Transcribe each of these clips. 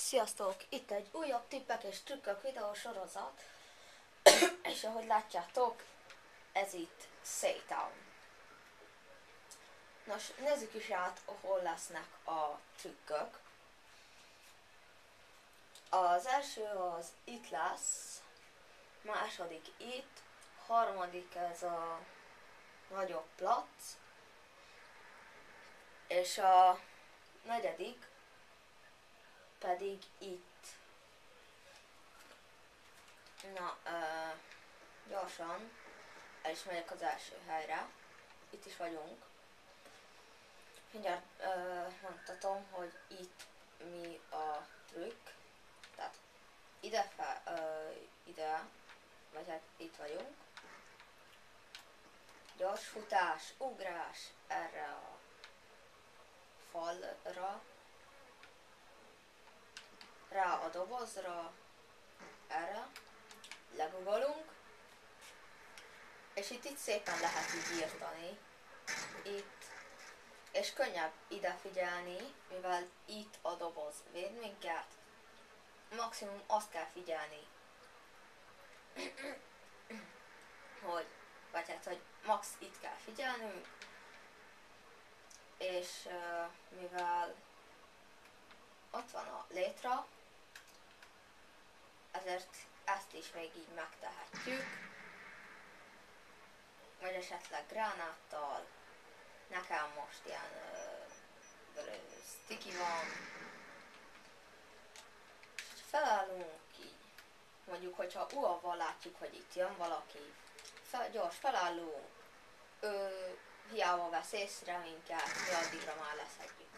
Sziasztok! Itt egy újabb tippek és trükkök videósorozat, és ahogy látjátok, ez itt Saytown. Nos, nézzük is át, hol lesznek a trükkök. Az első az itt lesz, második itt, harmadik ez a nagyobb plac, és a negyedik pedig itt. Na, gyorsan el is megyek az első helyre. Itt is vagyunk. Mindjárt mondhatom, hogy itt mi a trükk. Tehát ide, vagy hát itt vagyunk. Gyors futás, ugrás erre a falra, rá a dobozra, erre, legugolunk, és itt szépen lehet így írtani, itt, és könnyebb ide figyelni, mivel itt a doboz véd minket, maximum azt kell figyelni, hogy max itt kell figyelnünk, és mivel ott van a létra, ezért ezt is még így megtehetjük, vagy esetleg gránáttal. Nekem most ilyen sticky van, és felállunk így, mondjuk, hogyha UAV-val látjuk, hogy itt jön valaki, gyors felállunk, hiába vesz észre minket, mi addigra már leszedjük.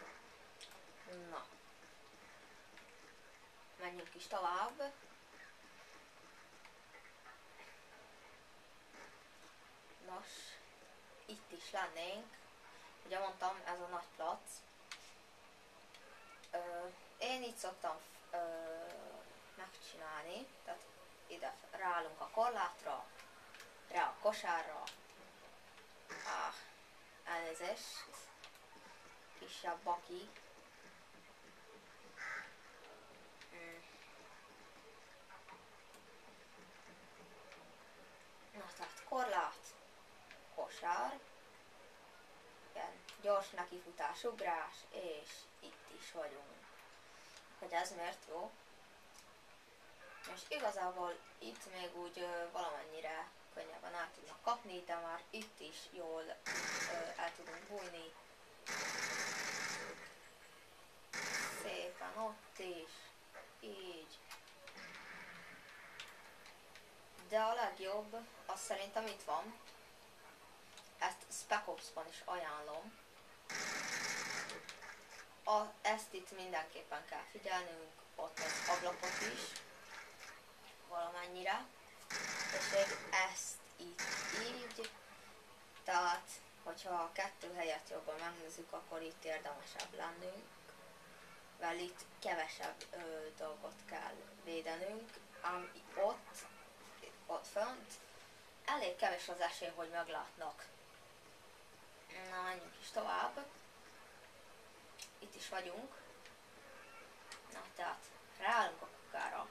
Na, menjünk is tovább. Nos, itt is lennénk. Ugye mondtam, ez a nagy plac. Én így szoktam megcsinálni, tehát ide ráállunk a korlátra, rá a kosárra. Elnézést, kisebb baki. Na, tehát korlát, kosár, ilyen gyors nekifutás, ugrás, és itt is vagyunk. Hogy ez miért jó? És igazából itt még úgy valamennyire könnyebben el tudnak kapni, de már itt is jól el tudunk bújni. Szépen ott is, így. De a legjobb, az szerintem itt van. Ezt Spec Ops-ban is ajánlom. Ezt itt mindenképpen kell figyelnünk, ott az ablakot is, valamennyire. És még ezt itt így, tehát hogyha a kettő helyet jobban megnézzük, akkor itt érdemesebb lennünk, mert itt kevesebb dolgot kell védenünk, ami ott fönt elég kevés az esély, hogy meglátnak. Na, menjünk is tovább. Itt is vagyunk. Na, tehát ráállunk a kukára.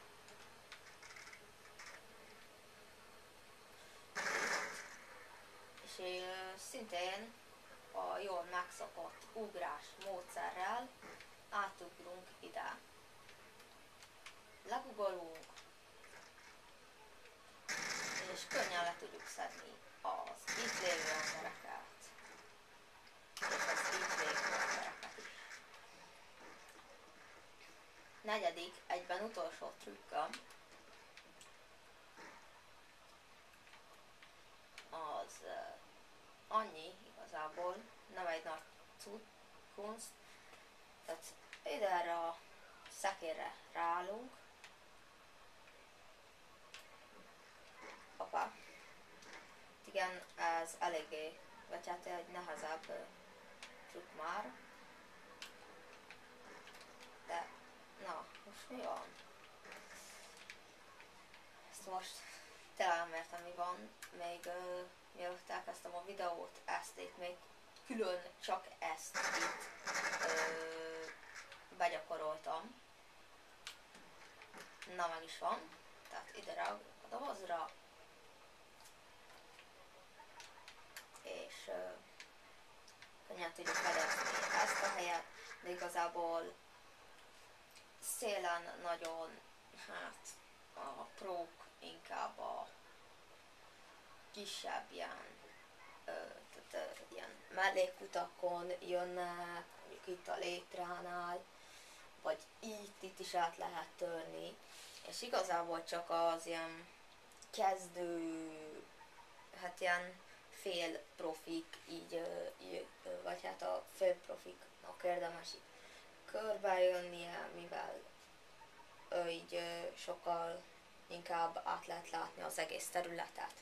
És szintén a jól megszokott ugrás módszerrel átugrunk ide. Legugolunk, és könnyen le tudjuk szedni az itt lévő embereket, és az itt lévő embereket is. Negyedik, egyben utolsó trükköm, az annyi igazából, nem egy nagy kunst, tehát ide erre a szekérre ráállunk. Hoppá. Igen, ez eléggé, vagy hát egy nehezebb trükk már. De, na, most mi van? Ezt most tényleg nem értem, mi van. Még mielőtt elkezdtem a videót, ezt itt még külön csak ezt itt begyakoroltam. Na, meg is van. Tehát ide ráugrok a dobozra. És könnyen tudjuk fedezni ezt a helyet, de igazából szélen nagyon, hát a prók inkább a kisebb ilyen mellékutakon jönnek, mondjuk itt a Létránál, vagy itt is át lehet törni, és igazából csak az ilyen kezdő, hát ilyen fél profik, vagy hát a fél profiknak érdemes így körbejönnie, mivel így sokkal inkább át lehet látni az egész területet.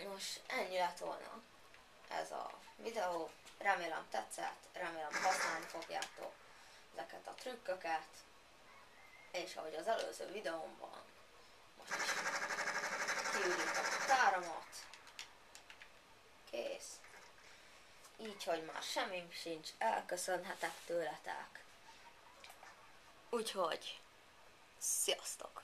Nos, ennyi lett volna ez a videó. Remélem tetszett, remélem használni fogjátok ezeket a trükköket, és ahogy az előző videómban, most is kiürítem a táramat. Kész. Így, hogy már semmi sincs, elköszönhetek tőletek. Úgyhogy, sziasztok!